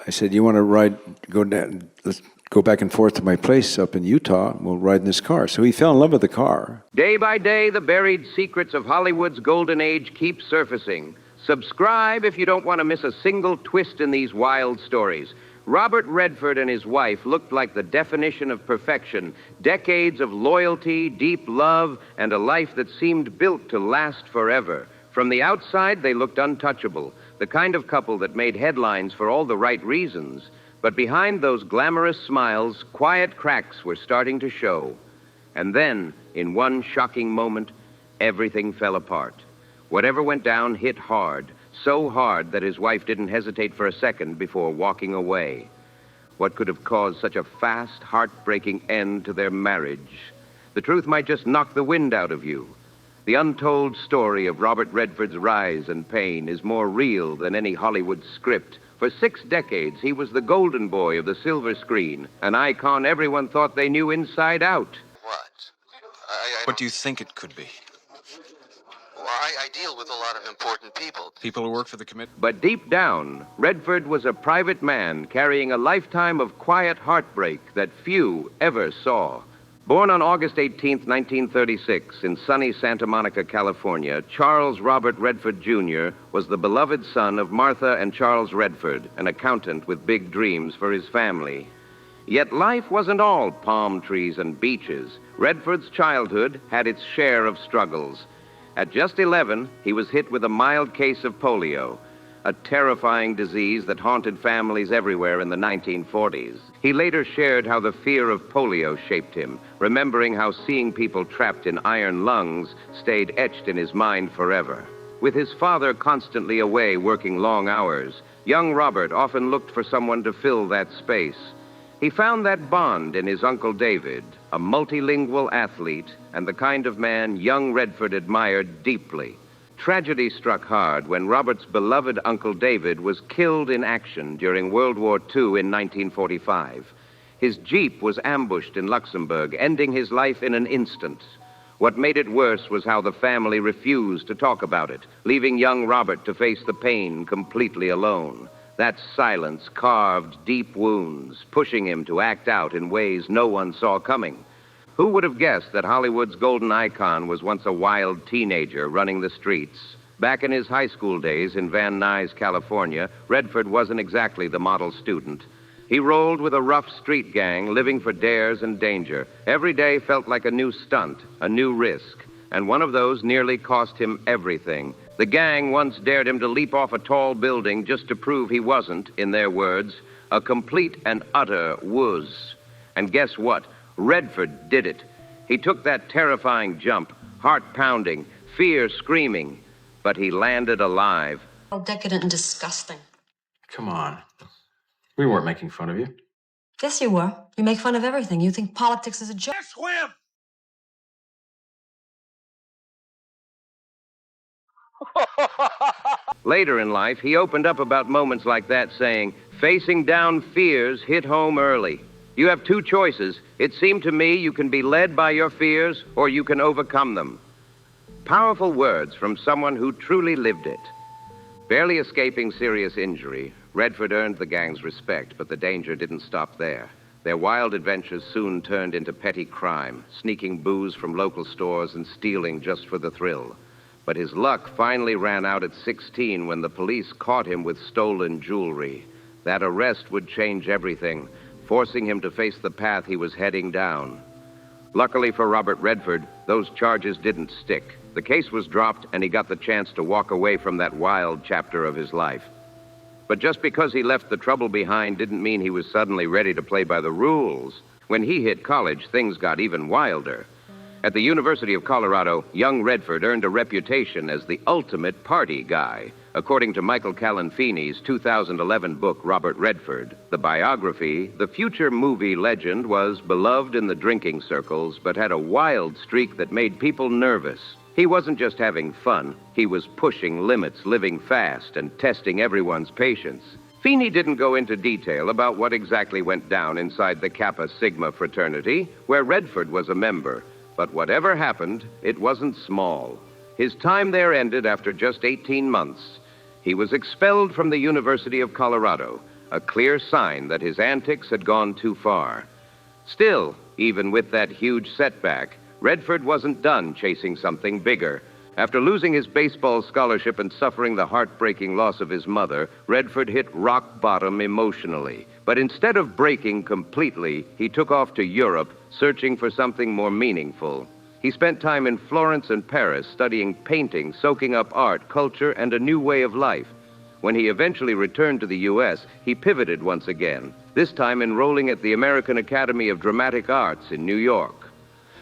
I said, you want to go down, let's go back and forth to my place up in Utah, and we'll ride in this car. So he fell in love with the car. Day by day, the buried secrets of Hollywood's golden age keep surfacing. Subscribe if you don't want to miss a single twist in these wild stories. Robert Redford and his wife looked like the definition of perfection. Decades of loyalty, deep love, and a life that seemed built to last forever. From the outside, they looked untouchable, the kind of couple that made headlines for all the right reasons. But behind those glamorous smiles, quiet cracks were starting to show. And then, in one shocking moment, everything fell apart. Whatever went down hit hard, so hard that his wife didn't hesitate for a second before walking away. What could have caused such a fast, heartbreaking end to their marriage? The truth might just knock the wind out of you. The untold story of Robert Redford's rise and pain is more real than any Hollywood script. For 6 decades, he was the golden boy of the silver screen, an icon everyone thought they knew inside out. What? What do you think it could be? Well, I deal with a lot of important people. People who work for the committee? But deep down, Redford was a private man carrying a lifetime of quiet heartbreak that few ever saw. Born on August 18, 1936, in sunny Santa Monica, California, Charles Robert Redford, Jr. was the beloved son of Martha and Charles Redford, an accountant with big dreams for his family. Yet life wasn't all palm trees and beaches. Redford's childhood had its share of struggles. At just 11, he was hit with a mild case of polio, a terrifying disease that haunted families everywhere in the 1940s. He later shared how the fear of polio shaped him, remembering how seeing people trapped in iron lungs stayed etched in his mind forever. With his father constantly away working long hours, young Robert often looked for someone to fill that space. He found that bond in his Uncle David, a multilingual athlete and the kind of man young Redford admired deeply. Tragedy struck hard when Robert's beloved Uncle David was killed in action during World War II in 1945. His Jeep was ambushed in Luxembourg, ending his life in an instant. What made it worse was how the family refused to talk about it, leaving young Robert to face the pain completely alone. That silence carved deep wounds, pushing him to act out in ways no one saw coming. Who would have guessed that Hollywood's golden icon was once a wild teenager running the streets? Back in his high school days in Van Nuys, California, Redford wasn't exactly the model student. He rolled with a rough street gang, living for dares and danger. Every day felt like a new stunt, a new risk, and one of those nearly cost him everything. The gang once dared him to leap off a tall building just to prove he wasn't, in their words, a complete and utter wuss. And guess what? Redford did it. He took that terrifying jump, heart pounding, fear screaming, but he landed alive. All decadent and disgusting. Come on. We weren't making fun of you. Yes, you were. You make fun of everything. You think politics is a joke. Swim! Later in life, he opened up about moments like that, saying, "Facing down fears hit home early. You have 2 choices. It seemed to me you can be led by your fears or you can overcome them." Powerful words from someone who truly lived it. Barely escaping serious injury, Redford earned the gang's respect, but the danger didn't stop there. Their wild adventures soon turned into petty crime, sneaking booze from local stores and stealing just for the thrill. But his luck finally ran out at 16 when the police caught him with stolen jewelry. That arrest would change everything, forcing him to face the path he was heading down. Luckily for Robert Redford, those charges didn't stick. The case was dropped, and he got the chance to walk away from that wild chapter of his life. But just because he left the trouble behind didn't mean he was suddenly ready to play by the rules. When he hit college, things got even wilder. At the University of Colorado, young Redford earned a reputation as the ultimate party guy. According to Michael Calanfini's 2011 book, Robert Redford, the biography, the future movie legend was beloved in the drinking circles, but had a wild streak that made people nervous. He wasn't just having fun. He was pushing limits, living fast, and testing everyone's patience. Feeney didn't go into detail about what exactly went down inside the Kappa Sigma fraternity, where Redford was a member. But whatever happened, it wasn't small. His time there ended after just 18 months. He was expelled from the University of Colorado, a clear sign that his antics had gone too far. Still, even with that huge setback, Redford wasn't done chasing something bigger. After losing his baseball scholarship and suffering the heartbreaking loss of his mother, Redford hit rock bottom emotionally. But instead of breaking completely, he took off to Europe, searching for something more meaningful. He spent time in Florence and Paris studying painting, soaking up art, culture, and a new way of life. When he eventually returned to the U.S., he pivoted once again, this time enrolling at the American Academy of Dramatic Arts in New York.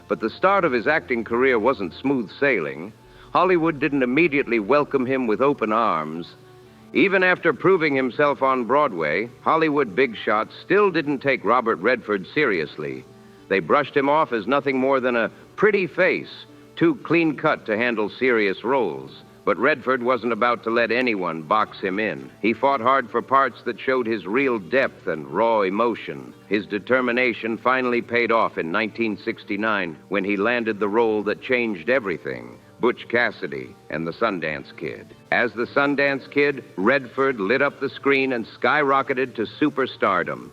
But the start of his acting career wasn't smooth sailing. Hollywood didn't immediately welcome him with open arms. Even after proving himself on Broadway, Hollywood big shots still didn't take Robert Redford seriously. They brushed him off as nothing more than a pretty face, too clean-cut to handle serious roles. But Redford wasn't about to let anyone box him in. He fought hard for parts that showed his real depth and raw emotion. His determination finally paid off in 1969 when he landed the role that changed everything, Butch Cassidy and the Sundance Kid. As the Sundance Kid, Redford lit up the screen and skyrocketed to superstardom.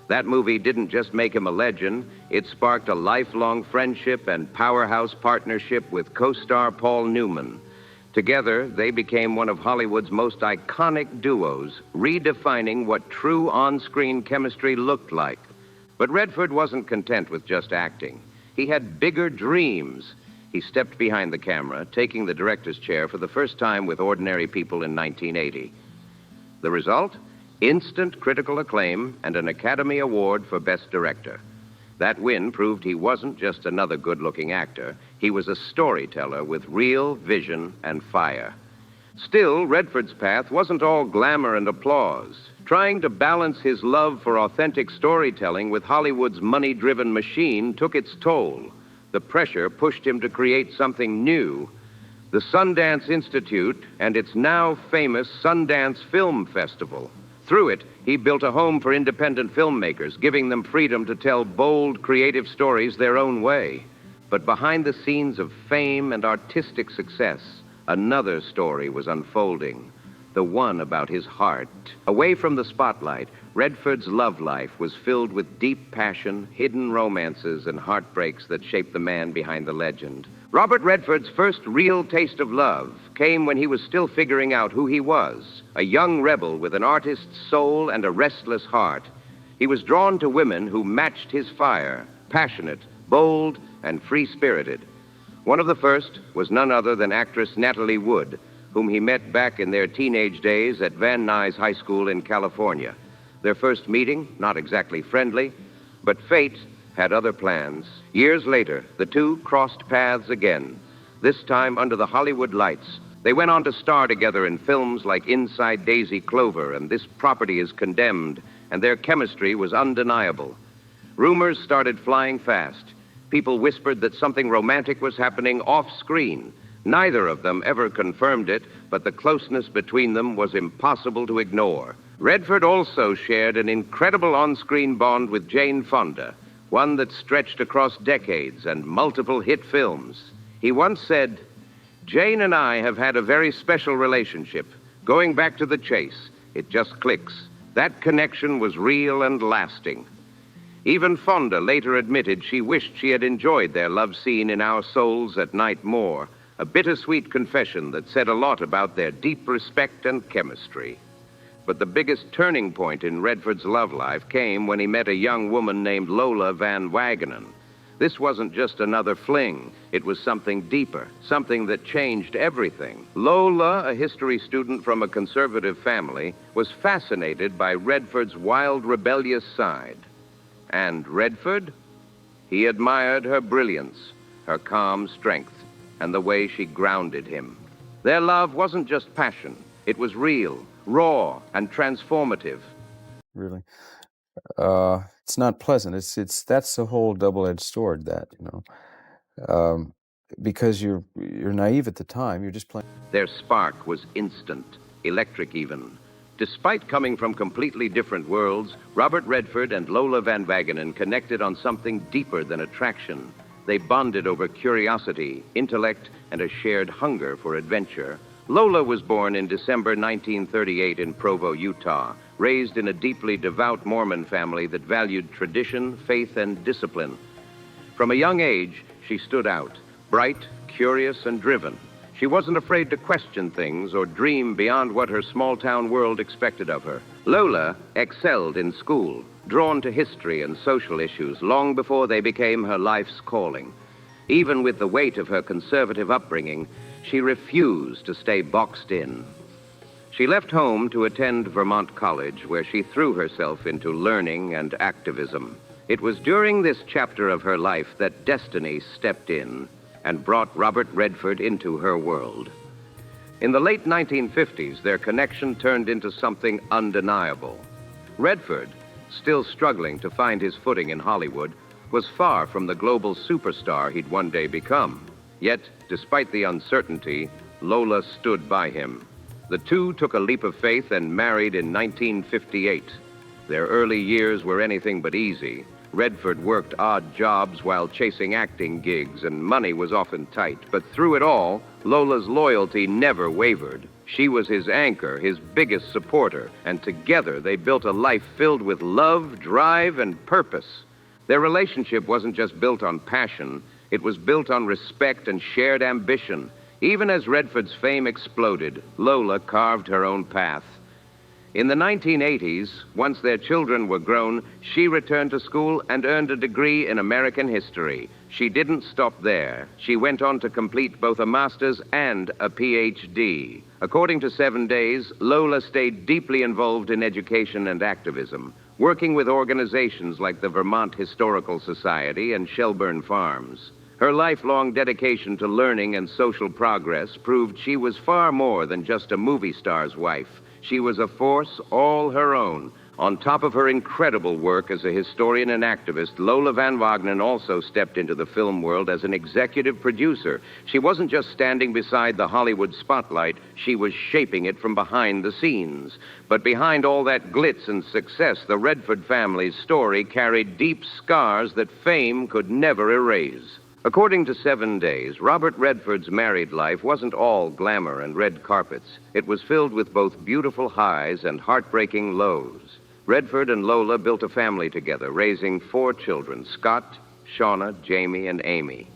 That movie didn't just make him a legend, it sparked a lifelong friendship and powerhouse partnership with co-star Paul Newman. Together, they became one of Hollywood's most iconic duos, redefining what true on-screen chemistry looked like. But Redford wasn't content with just acting. He had bigger dreams. He stepped behind the camera, taking the director's chair for the first time with Ordinary People in 1980. The result? Instant critical acclaim and an Academy Award for Best Director. That win proved he wasn't just another good-looking actor. He was a storyteller with real vision and fire. Still, Redford's path wasn't all glamour and applause. Trying to balance his love for authentic storytelling with Hollywood's money-driven machine took its toll. The pressure pushed him to create something new. The Sundance Institute and its now famous Sundance Film Festival. Through it, he built a home for independent filmmakers, giving them freedom to tell bold, creative stories their own way. But behind the scenes of fame and artistic success, another story was unfolding, the one about his heart. Away from the spotlight, Redford's love life was filled with deep passion, hidden romances, and heartbreaks that shaped the man behind the legend. Robert Redford's first real taste of love came when he was still figuring out who he was, a young rebel with an artist's soul and a restless heart. He was drawn to women who matched his fire, passionate, bold, and free-spirited. One of the first was none other than actress Natalie Wood, whom he met back in their teenage days at Van Nuys High School in California. Their first meeting, not exactly friendly, but fate had other plans. Years later, the two crossed paths again, this time under the Hollywood lights. They went on to star together in films like Inside Daisy Clover and This Property is Condemned, and their chemistry was undeniable. Rumors started flying fast. People whispered that something romantic was happening off-screen. Neither of them ever confirmed it, but the closeness between them was impossible to ignore. Redford also shared an incredible on-screen bond with Jane Fonda, one that stretched across decades and multiple hit films. He once said, "Jane and I have had a very special relationship. Going back to the chase, it just clicks. That connection was real and lasting." Even Fonda later admitted she wished she had enjoyed their love scene in Our Souls at Night more, a bittersweet confession that said a lot about their deep respect and chemistry. But the biggest turning point in Redford's love life came when he met a young woman named Lola Van Wagenen. This wasn't just another fling. It was something deeper, something that changed everything. Lola, a history student from a conservative family, was fascinated by Redford's wild, rebellious side. And Redford? He admired her brilliance, her calm strength, and the way she grounded him. Their love wasn't just passion. It was real, raw, and transformative. Really. It's not pleasant. It's that's the whole double-edged sword, that, because you're naive at the time. You're just playing. Their spark was instant, electric even. Despite coming from completely different worlds, Robert Redford and Lola Van Wagenen connected on something deeper than attraction. They bonded over curiosity, intellect, and a shared hunger for adventure. Lola was born in December 1938 in Provo, Utah, raised in a deeply devout Mormon family that valued tradition, faith, and discipline. From a young age, she stood out, bright, curious, and driven. She wasn't afraid to question things or dream beyond what her small-town world expected of her. Lola excelled in school, drawn to history and social issues long before they became her life's calling. Even with the weight of her conservative upbringing, she refused to stay boxed in. She left home to attend Vermont College, where she threw herself into learning and activism. It was during this chapter of her life that destiny stepped in and brought Robert Redford into her world. In the late 1950s, their connection turned into something undeniable. Redford, still struggling to find his footing in Hollywood, was far from the global superstar he'd one day become. Yet, despite the uncertainty, Lola stood by him. The two took a leap of faith and married in 1958. Their early years were anything but easy. Redford worked odd jobs while chasing acting gigs, and money was often tight. But through it all, Lola's loyalty never wavered. She was his anchor, his biggest supporter, and together they built a life filled with love, drive, and purpose. Their relationship wasn't just built on passion, it was built on respect and shared ambition. Even as Redford's fame exploded, Lola carved her own path. In the 1980s, once their children were grown, she returned to school and earned a degree in American history. She didn't stop there. She went on to complete both a master's and a PhD. According to 7 Days, Lola stayed deeply involved in education and activism, working with organizations like the Vermont Historical Society and Shelburne Farms. Her lifelong dedication to learning and social progress proved she was far more than just a movie star's wife. She was a force all her own. On top of her incredible work as a historian and activist, Lola Van Wagenen also stepped into the film world as an executive producer. She wasn't just standing beside the Hollywood spotlight, she was shaping it from behind the scenes. But behind all that glitz and success, the Redford family's story carried deep scars that fame could never erase. According to 7 Days, Robert Redford's married life wasn't all glamour and red carpets. It was filled with both beautiful highs and heartbreaking lows. Redford and Lola built a family together, raising 4 children, Scott, Shauna, Jaime, and Amy.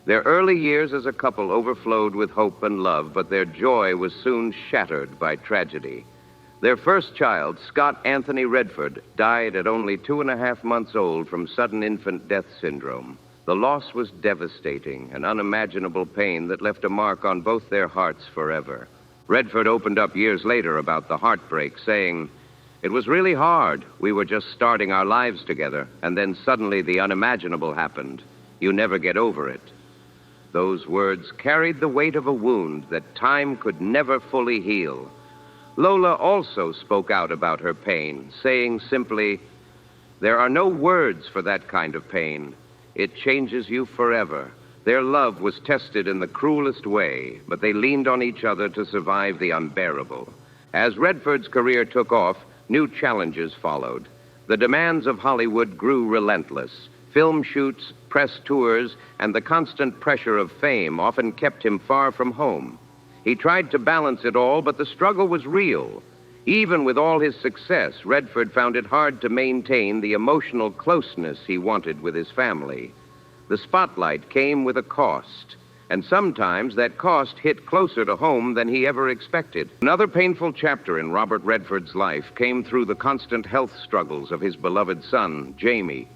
Their early years as a couple overflowed with hope and love, but their joy was soon shattered by tragedy. Their first child, Scott Anthony Redford, died at only 2.5 months old from sudden infant death syndrome. The loss was devastating, an unimaginable pain that left a mark on both their hearts forever. Redford opened up years later about the heartbreak, saying, "It was really hard. We were just starting our lives together, and then suddenly the unimaginable happened. You never get over it." Those words carried the weight of a wound that time could never fully heal. Lola also spoke out about her pain, saying simply, "There are no words for that kind of pain. It changes you forever." Their love was tested in the cruelest way, but they leaned on each other to survive the unbearable. As Redford's career took off, new challenges followed. The demands of Hollywood grew relentless. Film shoots, press tours, and the constant pressure of fame often kept him far from home. He tried to balance it all, but the struggle was real. Even with all his success, Redford found it hard to maintain the emotional closeness he wanted with his family. The spotlight came with a cost, and sometimes that cost hit closer to home than he ever expected. Another painful chapter in Robert Redford's life came through the constant health struggles of his beloved son, Jaime.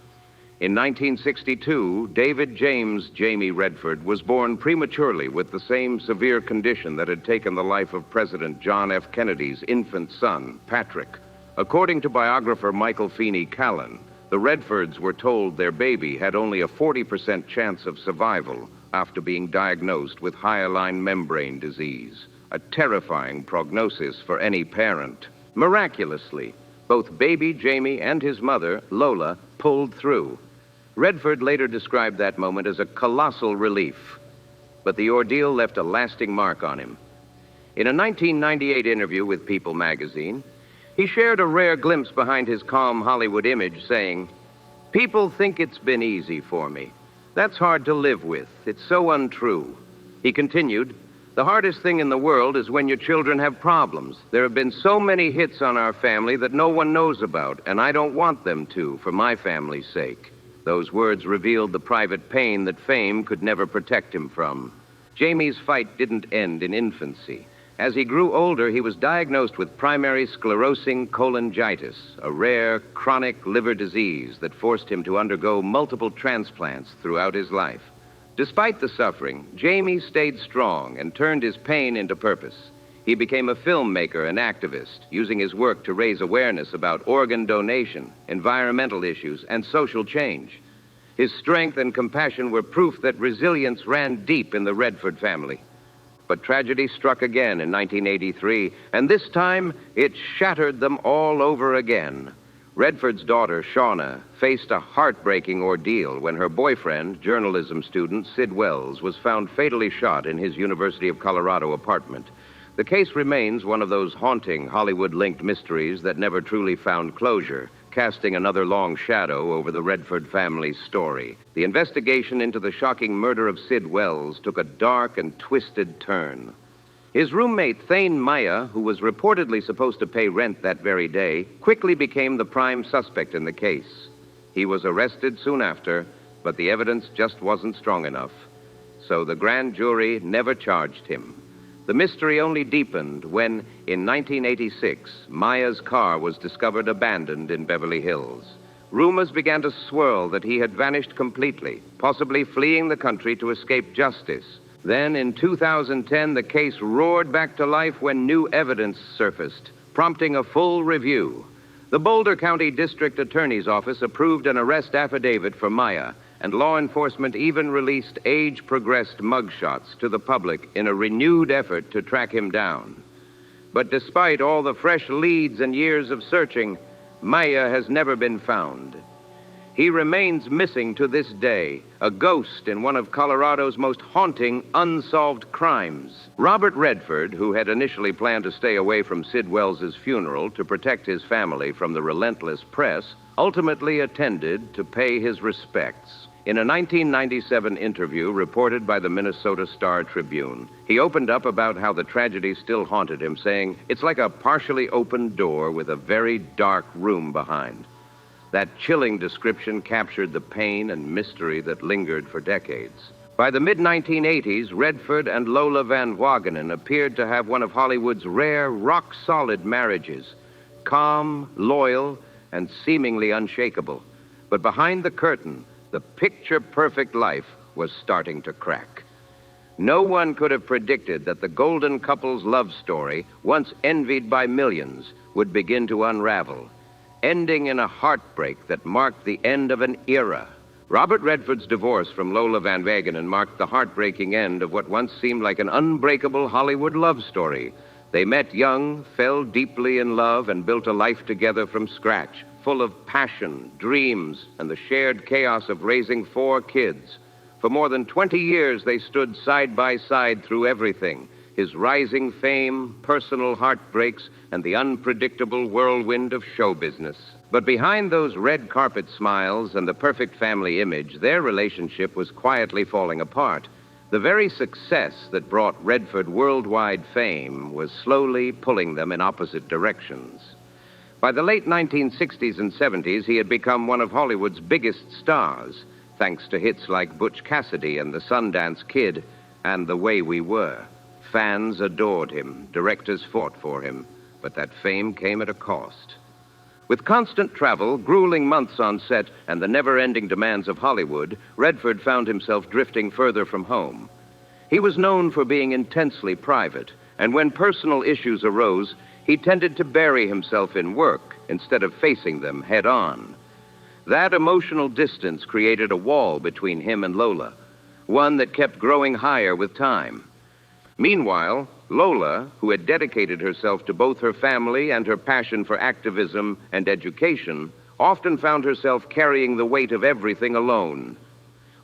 In 1962, David James Jaime Redford was born prematurely with the same severe condition that had taken the life of President John F. Kennedy's infant son, Patrick. According to biographer Michael Feeney Callan, the Redfords were told their baby had only a 40% chance of survival after being diagnosed with hyaline membrane disease, a terrifying prognosis for any parent. Miraculously, both baby Jaime and his mother, Lola, pulled through. Redford later described that moment as a colossal relief, but the ordeal left a lasting mark on him. In a 1998 interview with People magazine, he shared a rare glimpse behind his calm Hollywood image, saying, "People think it's been easy for me. That's hard to live with. It's so untrue." He continued, The hardest thing in the world is when your children have problems. There have been so many hits on our family that no one knows about, and I don't want them to, for my family's sake. Those words revealed the private pain that fame could never protect him from. Jaime's fight didn't end in infancy. As he grew older, he was diagnosed with primary sclerosing cholangitis, a rare, chronic liver disease that forced him to undergo multiple transplants throughout his life. Despite the suffering, Jaime stayed strong and turned his pain into purpose. He became a filmmaker and activist, using his work to raise awareness about organ donation, environmental issues, and social change. His strength and compassion were proof that resilience ran deep in the Redford family. But tragedy struck again in 1983, and this time it shattered them all over again. Redford's daughter, Shauna, faced a heartbreaking ordeal when her boyfriend, journalism student Sid Wells, was found fatally shot in his University of Colorado apartment. The case remains one of those haunting Hollywood-linked mysteries that never truly found closure, casting another long shadow over the Redford family's story. The investigation into the shocking murder of Sid Wells took a dark and twisted turn. His roommate, Thane Maya, who was reportedly supposed to pay rent that very day, quickly became the prime suspect in the case. He was arrested soon after, but the evidence just wasn't strong enough. So the grand jury never charged him. The mystery only deepened when, in 1986, Maya's car was discovered abandoned in Beverly Hills. Rumors began to swirl that he had vanished completely, possibly fleeing the country to escape justice. Then, in 2010, the case roared back to life when new evidence surfaced, prompting a full review. The Boulder County District Attorney's Office approved an arrest affidavit for Maya, and law enforcement even released age-progressed mugshots to the public in a renewed effort to track him down. But despite all the fresh leads and years of searching, Maya has never been found. He remains missing to this day, a ghost in one of Colorado's most haunting unsolved crimes. Robert Redford, who had initially planned to stay away from Sid Wells's funeral to protect his family from the relentless press, ultimately attended to pay his respects. In a 1997 interview reported by the Minnesota Star-Tribune, he opened up about how the tragedy still haunted him, saying, "It's like a partially opened door with a very dark room behind." That chilling description captured the pain and mystery that lingered for decades. By the mid-1980s, Redford and Lola Van Wagenen appeared to have one of Hollywood's rare, rock-solid marriages, calm, loyal, and seemingly unshakable. But behind the curtain, the picture-perfect life was starting to crack. No one could have predicted that the golden couple's love story, once envied by millions, would begin to unravel, ending in a heartbreak that marked the end of an era. Robert Redford's divorce from Lola Van Wagenen marked the heartbreaking end of what once seemed like an unbreakable Hollywood love story. They met young, fell deeply in love, and built a life together from scratch, full of passion, dreams, and the shared chaos of raising 4 kids. For more than 20 years, they stood side by side through everything: his rising fame, personal heartbreaks, and the unpredictable whirlwind of show business. But behind those red carpet smiles and the perfect family image, their relationship was quietly falling apart. The very success that brought Redford worldwide fame was slowly pulling them in opposite directions. By the late 1960s and 70s, he had become one of Hollywood's biggest stars, thanks to hits like Butch Cassidy and The Sundance Kid and The Way We Were. Fans adored him, directors fought for him, but that fame came at a cost. With constant travel, grueling months on set, and the never-ending demands of Hollywood, Redford found himself drifting further from home. He was known for being intensely private, and when personal issues arose, he tended to bury himself in work instead of facing them head-on. That emotional distance created a wall between him and Lola, one that kept growing higher with time. Meanwhile, Lola, who had dedicated herself to both her family and her passion for activism and education, often found herself carrying the weight of everything alone.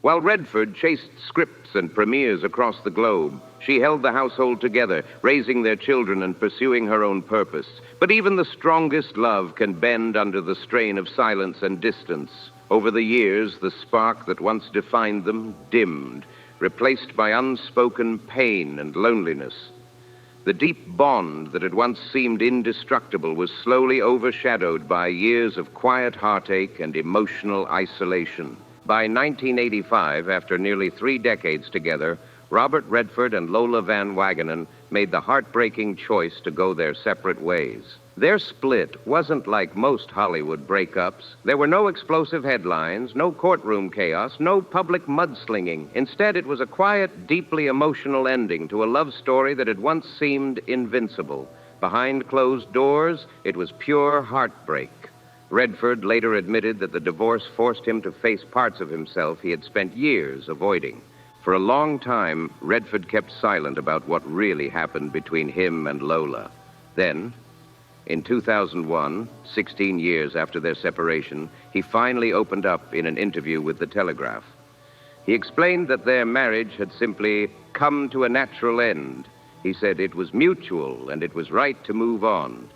While Redford chased scripts and premieres across the globe, she held the household together, raising their children and pursuing her own purpose. But even the strongest love can bend under the strain of silence and distance. Over the years, the spark that once defined them dimmed, replaced by unspoken pain and loneliness. The deep bond that had once seemed indestructible was slowly overshadowed by years of quiet heartache and emotional isolation. By 1985, after nearly 3 decades together, Robert Redford and Lola Van Wagenen made the heartbreaking choice to go their separate ways. Their split wasn't like most Hollywood breakups. There were no explosive headlines, no courtroom chaos, no public mudslinging. Instead, it was a quiet, deeply emotional ending to a love story that had once seemed invincible. Behind closed doors, it was pure heartbreak. Redford later admitted that the divorce forced him to face parts of himself he had spent years avoiding. For a long time, Redford kept silent about what really happened between him and Lola. Then, in 2001, 16 years after their separation, he finally opened up in an interview with The Telegraph. He explained that their marriage had simply come to a natural end. He said it was mutual and it was right to move on.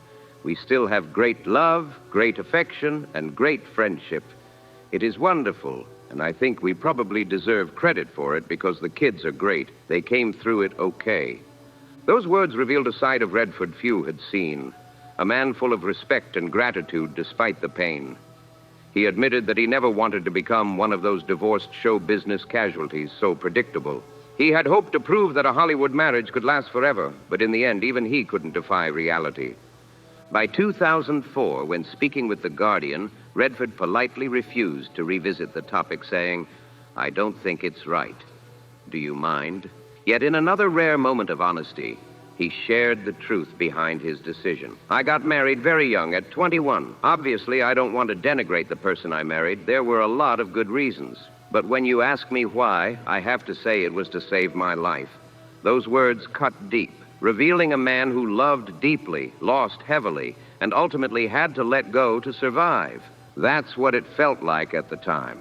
We still have great love, great affection, and great friendship. It is wonderful, and I think we probably deserve credit for it because the kids are great. They came through it okay. Those words revealed a side of Redford few had seen. A man full of respect and gratitude despite the pain. He admitted that he never wanted to become one of those divorced show business casualties so predictable. He had hoped to prove that a Hollywood marriage could last forever, but in the end, even he couldn't defy reality. By 2004, when speaking with The Guardian, Redford politely refused to revisit the topic, saying, "I don't think it's right. Do you mind?" Yet in another rare moment of honesty, he shared the truth behind his decision. "I got married very young, at 21. Obviously, I don't want to denigrate the person I married. There were a lot of good reasons. But when you ask me why, I have to say it was to save my life." Those words cut deep, revealing a man who loved deeply, lost heavily, and ultimately had to let go to survive. That's what it felt like at the time,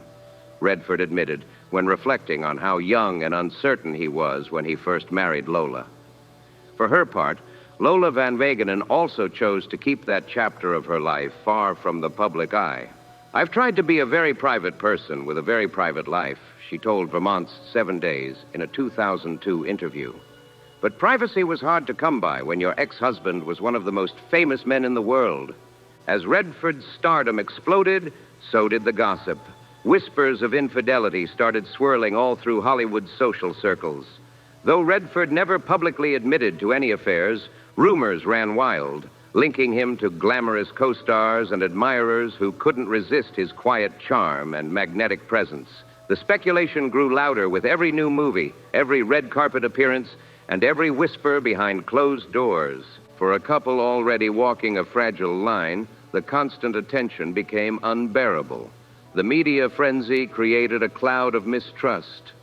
Redford admitted when reflecting on how young and uncertain he was when he first married Lola. For her part, Lola Van Wagenen also chose to keep that chapter of her life far from the public eye. "I've tried to be a very private person with a very private life," she told Vermont's 7 Days in a 2002 interview. But privacy was hard to come by when your ex-husband was one of the most famous men in the world. As Redford's stardom exploded, so did the gossip. Whispers of infidelity started swirling all through Hollywood's social circles. Though Redford never publicly admitted to any affairs, rumors ran wild, linking him to glamorous co-stars and admirers who couldn't resist his quiet charm and magnetic presence. The speculation grew louder with every new movie, every red carpet appearance, and every whisper behind closed doors. For a couple already walking a fragile line, the constant attention became unbearable. The media frenzy created a cloud of mistrust,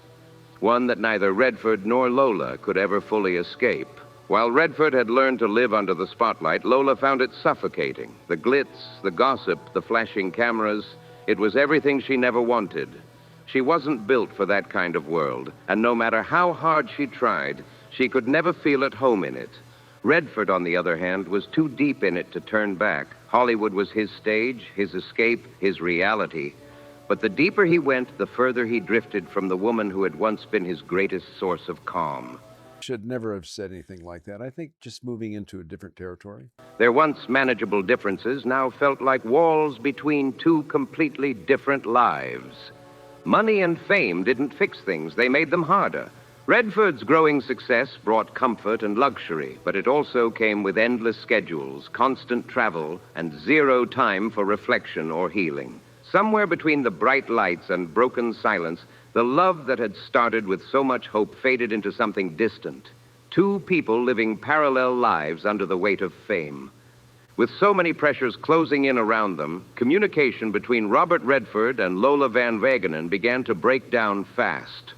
one that neither Redford nor Lola could ever fully escape. While Redford had learned to live under the spotlight, Lola found it suffocating. The glitz, the gossip, the flashing cameras, it was everything she never wanted. She wasn't built for that kind of world, and no matter how hard she tried, she could never feel at home in it. Redford, on the other hand, was too deep in it to turn back. Hollywood was his stage, his escape, his reality. But the deeper he went, the further he drifted from the woman who had once been his greatest source of calm. Should never have said anything like that. I think just moving into a different territory. Their once manageable differences now felt like walls between two completely different lives. Money and fame didn't fix things, they made them harder. Redford's growing success brought comfort and luxury, but it also came with endless schedules, constant travel, and zero time for reflection or healing. Somewhere between the bright lights and broken silence, the love that had started with so much hope faded into something distant. Two people living parallel lives under the weight of fame. With so many pressures closing in around them, communication between Robert Redford and Lola Van Wagenen began to break down fast.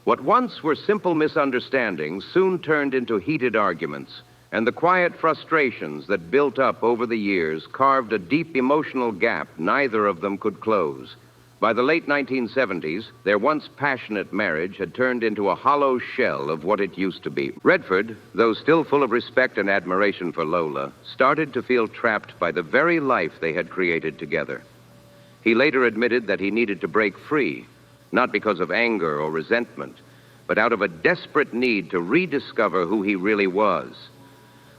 What once were simple misunderstandings soon turned into heated arguments, and the quiet frustrations that built up over the years carved a deep emotional gap neither of them could close. By the late 1970s, their once passionate marriage had turned into a hollow shell of what it used to be. Redford, though still full of respect and admiration for Lola, started to feel trapped by the very life they had created together. He later admitted that he needed to break free, not because of anger or resentment, but out of a desperate need to rediscover who he really was.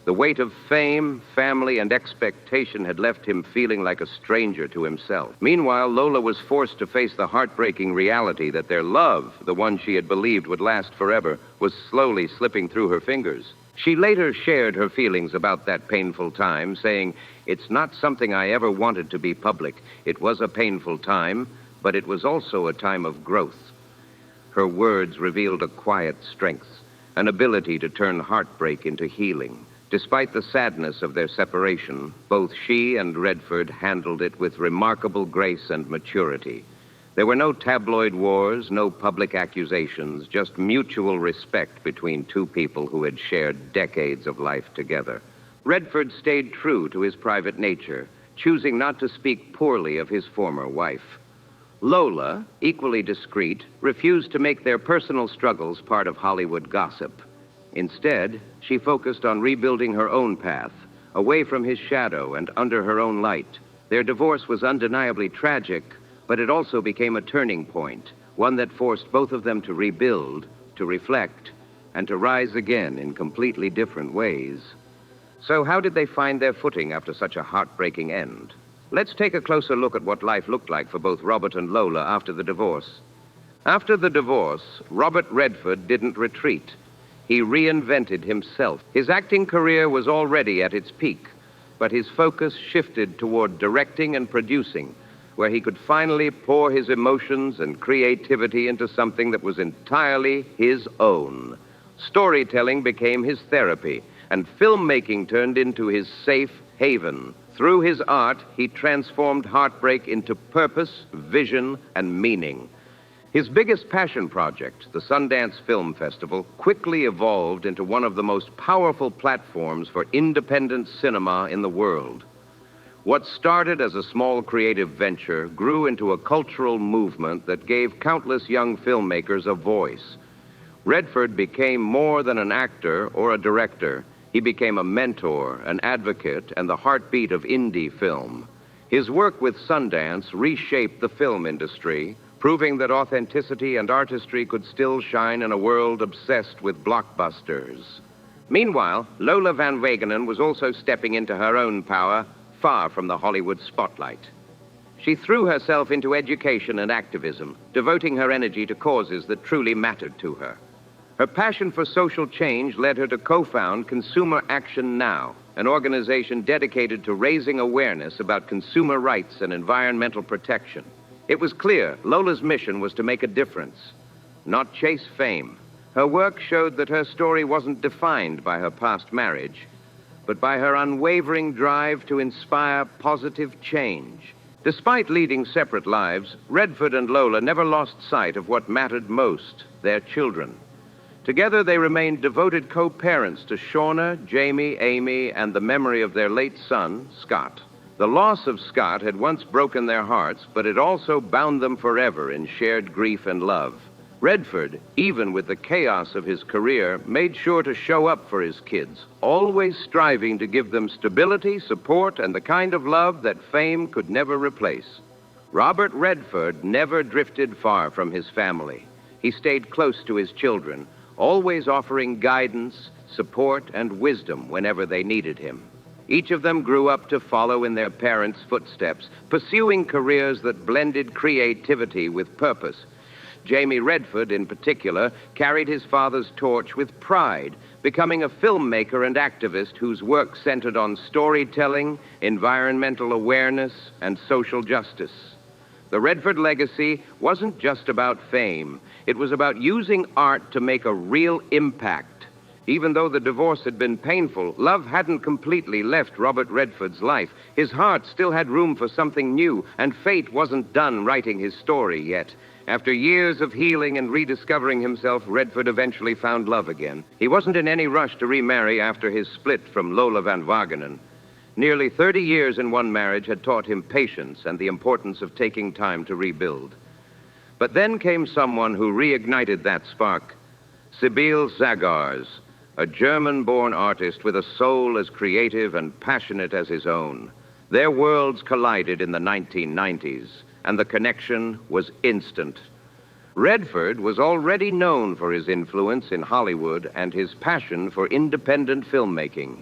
The weight of fame, family, and expectation had left him feeling like a stranger to himself. Meanwhile, Lola was forced to face the heartbreaking reality that their love, the one she had believed would last forever, was slowly slipping through her fingers. She later shared her feelings about that painful time, saying, "It's not something I ever wanted to be public. It was a painful time, but it was also a time of growth." Her words revealed a quiet strength, an ability to turn heartbreak into healing. Despite the sadness of their separation, both she and Redford handled it with remarkable grace and maturity. There were no tabloid wars, no public accusations, just mutual respect between two people who had shared decades of life together. Redford stayed true to his private nature, choosing not to speak poorly of his former wife. Lola, equally discreet, refused to make their personal struggles part of Hollywood gossip. Instead, she focused on rebuilding her own path, away from his shadow and under her own light. Their divorce was undeniably tragic, but it also became a turning point, one that forced both of them to rebuild, to reflect, and to rise again in completely different ways. So how did they find their footing after such a heartbreaking end? Let's take a closer look at what life looked like for both Robert and Lola after the divorce. After the divorce, Robert Redford didn't retreat. He reinvented himself. His acting career was already at its peak, but his focus shifted toward directing and producing, where he could finally pour his emotions and creativity into something that was entirely his own. Storytelling became his therapy, and filmmaking turned into his safe haven. Through his art, he transformed heartbreak into purpose, vision, and meaning. His biggest passion project, the Sundance Film Festival, quickly evolved into one of the most powerful platforms for independent cinema in the world. What started as a small creative venture grew into a cultural movement that gave countless young filmmakers a voice. Redford became more than an actor or a director. He became a mentor, an advocate, and the heartbeat of indie film. His work with Sundance reshaped the film industry, proving that authenticity and artistry could still shine in a world obsessed with blockbusters. Meanwhile, Lola Van Wagenen was also stepping into her own power, far from the Hollywood spotlight. She threw herself into education and activism, devoting her energy to causes that truly mattered to her. Her passion for social change led her to co-found Consumer Action Now, an organization dedicated to raising awareness about consumer rights and environmental protection. It was clear Lola's mission was to make a difference, not chase fame. Her work showed that her story wasn't defined by her past marriage, but by her unwavering drive to inspire positive change. Despite leading separate lives, Redford and Lola never lost sight of what mattered most, their children. Together, they remained devoted co-parents to Shauna, Jaime, Amy, and the memory of their late son, Scott. The loss of Scott had once broken their hearts, but it also bound them forever in shared grief and love. Redford, even with the chaos of his career, made sure to show up for his kids, always striving to give them stability, support, and the kind of love that fame could never replace. Robert Redford never drifted far from his family. He stayed close to his children, always offering guidance, support, and wisdom whenever they needed him. Each of them grew up to follow in their parents' footsteps, pursuing careers that blended creativity with purpose. Jaime Redford, in particular, carried his father's torch with pride, becoming a filmmaker and activist whose work centered on storytelling, environmental awareness, and social justice. The Redford legacy wasn't just about fame. It was about using art to make a real impact. Even though the divorce had been painful, love hadn't completely left Robert Redford's life. His heart still had room for something new, and fate wasn't done writing his story yet. After years of healing and rediscovering himself, Redford eventually found love again. He wasn't in any rush to remarry after his split from Lola Van Wagenen. Nearly 30 years in one marriage had taught him patience and the importance of taking time to rebuild. But then came someone who reignited that spark. Sibylle Zagars, a German-born artist with a soul as creative and passionate as his own. Their worlds collided in the 1990s, and the connection was instant. Redford was already known for his influence in Hollywood and his passion for independent filmmaking,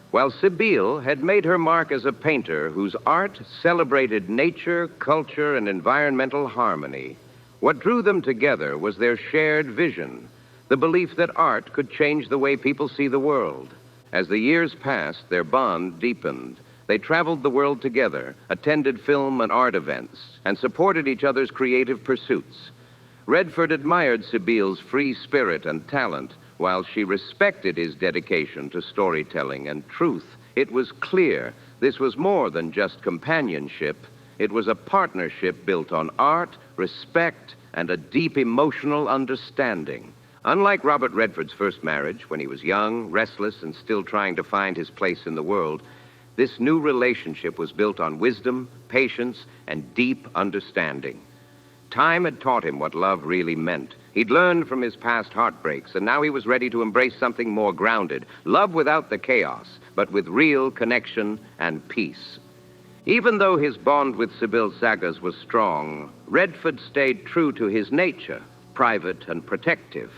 while Sibylle had made her mark as a painter whose art celebrated nature, culture, and environmental harmony. What drew them together was their shared vision, the belief that art could change the way people see the world. As the years passed, their bond deepened. They traveled the world together, attended film and art events, and supported each other's creative pursuits. Redford admired Sibylle's free spirit and talent, while she respected his dedication to storytelling and truth. It was clear this was more than just companionship. It was a partnership built on art, respect, and a deep emotional understanding. Unlike Robert Redford's first marriage, when he was young, restless, and still trying to find his place in the world, this new relationship was built on wisdom, patience, and deep understanding. Time had taught him what love really meant. He'd learned from his past heartbreaks, and now he was ready to embrace something more grounded. Love without the chaos, but with real connection and peace. Even though his bond with Sibylle Sagars was strong, Redford stayed true to his nature, private and protective.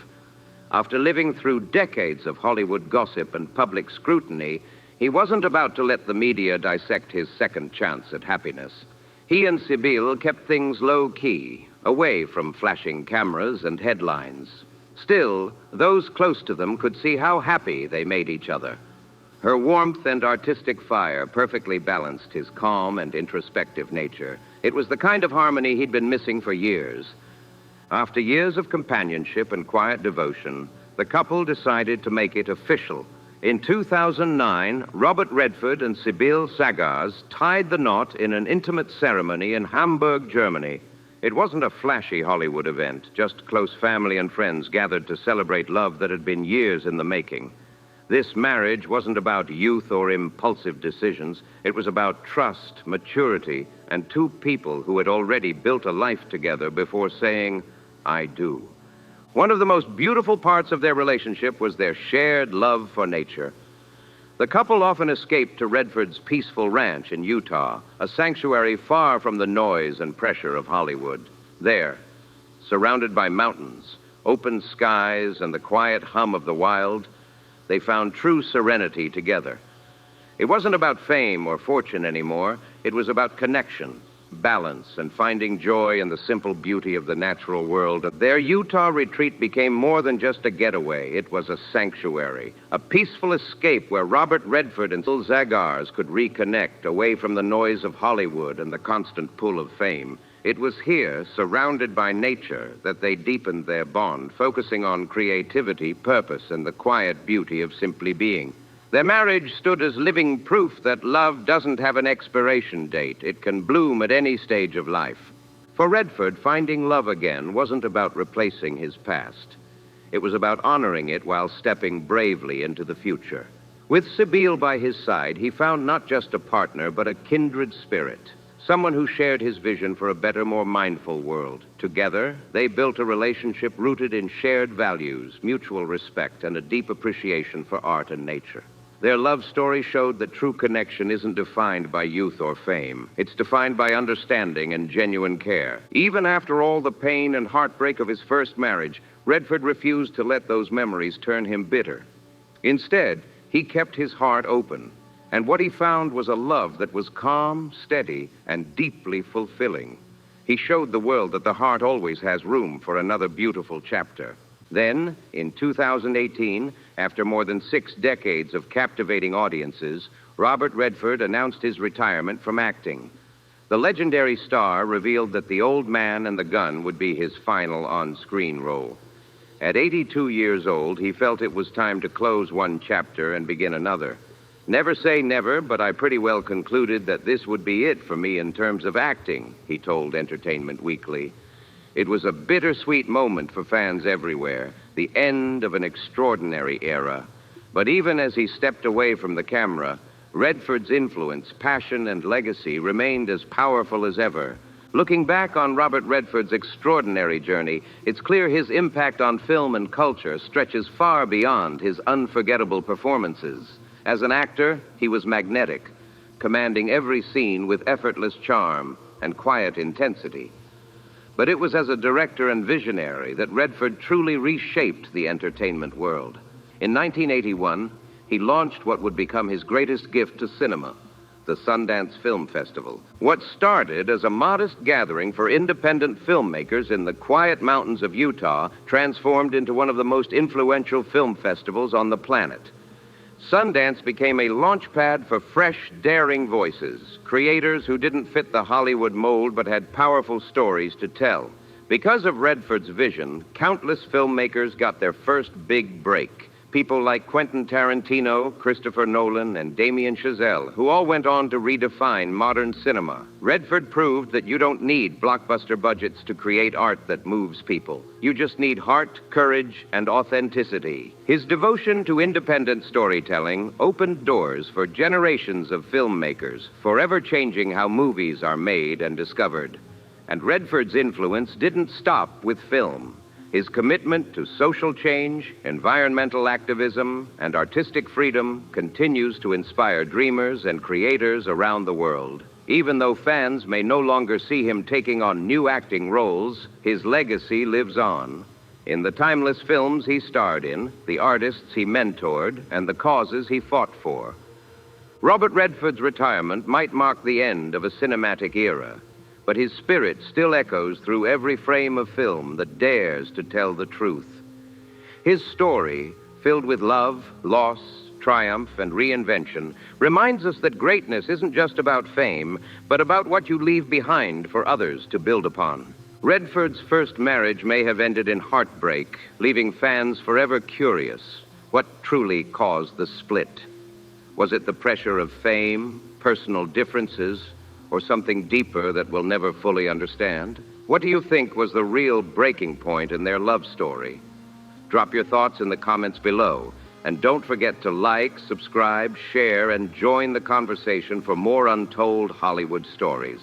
After living through decades of Hollywood gossip and public scrutiny, he wasn't about to let the media dissect his second chance at happiness. He and Sibylle kept things low-key, away from flashing cameras and headlines. Still, those close to them could see how happy they made each other. Her warmth and artistic fire perfectly balanced his calm and introspective nature. It was the kind of harmony he'd been missing for years. After years of companionship and quiet devotion, the couple decided to make it official. In 2009, Robert Redford and Sibylle Sagars tied the knot in an intimate ceremony in Hamburg, Germany. It wasn't a flashy Hollywood event, just close family and friends gathered to celebrate love that had been years in the making. This marriage wasn't about youth or impulsive decisions. It was about trust, maturity, and two people who had already built a life together before saying, "I do." One of the most beautiful parts of their relationship was their shared love for nature. The couple often escaped to Redford's peaceful ranch in Utah, a sanctuary far from the noise and pressure of Hollywood. There, surrounded by mountains, open skies, and the quiet hum of the wild, they found true serenity together. It wasn't about fame or fortune anymore. It was about connection, balance, and finding joy in the simple beauty of the natural world. Their Utah retreat became more than just a getaway. It was a sanctuary, a peaceful escape where Robert Redford and Sibylle Sagars could reconnect away from the noise of Hollywood and the constant pull of fame. It was here, surrounded by nature, that they deepened their bond, focusing on creativity, purpose, and the quiet beauty of simply being. Their marriage stood as living proof that love doesn't have an expiration date. It can bloom at any stage of life. For Redford, finding love again wasn't about replacing his past. It was about honoring it while stepping bravely into the future. With Sibylle by his side, he found not just a partner, but a kindred spirit. Someone who shared his vision for a better, more mindful world. Together, they built a relationship rooted in shared values, mutual respect, and a deep appreciation for art and nature. Their love story showed that true connection isn't defined by youth or fame. It's defined by understanding and genuine care. Even after all the pain and heartbreak of his first marriage, Redford refused to let those memories turn him bitter. Instead, he kept his heart open. And what he found was a love that was calm, steady, and deeply fulfilling. He showed the world that the heart always has room for another beautiful chapter. Then, in 2018, after more than 6 decades of captivating audiences, Robert Redford announced his retirement from acting. The legendary star revealed that The Old Man and the Gun would be his final on-screen role. At 82 years old, he felt it was time to close one chapter and begin another. Never say never, but I pretty well concluded that this would be it for me in terms of acting, he told Entertainment Weekly. It was a bittersweet moment for fans everywhere, the end of an extraordinary era. But even as he stepped away from the camera, Redford's influence, passion, and legacy remained as powerful as ever. Looking back on Robert Redford's extraordinary journey, it's clear his impact on film and culture stretches far beyond his unforgettable performances. As an actor, he was magnetic, commanding every scene with effortless charm and quiet intensity. But it was as a director and visionary that Redford truly reshaped the entertainment world. In 1981, he launched what would become his greatest gift to cinema, the Sundance Film Festival. What started as a modest gathering for independent filmmakers in the quiet mountains of Utah transformed into one of the most influential film festivals on the planet. Sundance became a launchpad for fresh, daring voices, creators who didn't fit the Hollywood mold but had powerful stories to tell. Because of Redford's vision, countless filmmakers got their first big break. People like Quentin Tarantino, Christopher Nolan, and Damien Chazelle, who all went on to redefine modern cinema. Redford proved that you don't need blockbuster budgets to create art that moves people. You just need heart, courage, and authenticity. His devotion to independent storytelling opened doors for generations of filmmakers, forever changing how movies are made and discovered. And Redford's influence didn't stop with film. His commitment to social change, environmental activism, and artistic freedom continues to inspire dreamers and creators around the world. Even though fans may no longer see him taking on new acting roles, his legacy lives on. In the timeless films he starred in, the artists he mentored, and the causes he fought for. Robert Redford's retirement might mark the end of a cinematic era, but his spirit still echoes through every frame of film that dares to tell the truth. His story, filled with love, loss, triumph, and reinvention, reminds us that greatness isn't just about fame, but about what you leave behind for others to build upon. Redford's first marriage may have ended in heartbreak, leaving fans forever curious. What truly caused the split? Was it the pressure of fame, personal differences, or something deeper that we'll never fully understand? What do you think was the real breaking point in their love story? Drop your thoughts in the comments below. And don't forget to like, subscribe, share, and join the conversation for more untold Hollywood stories.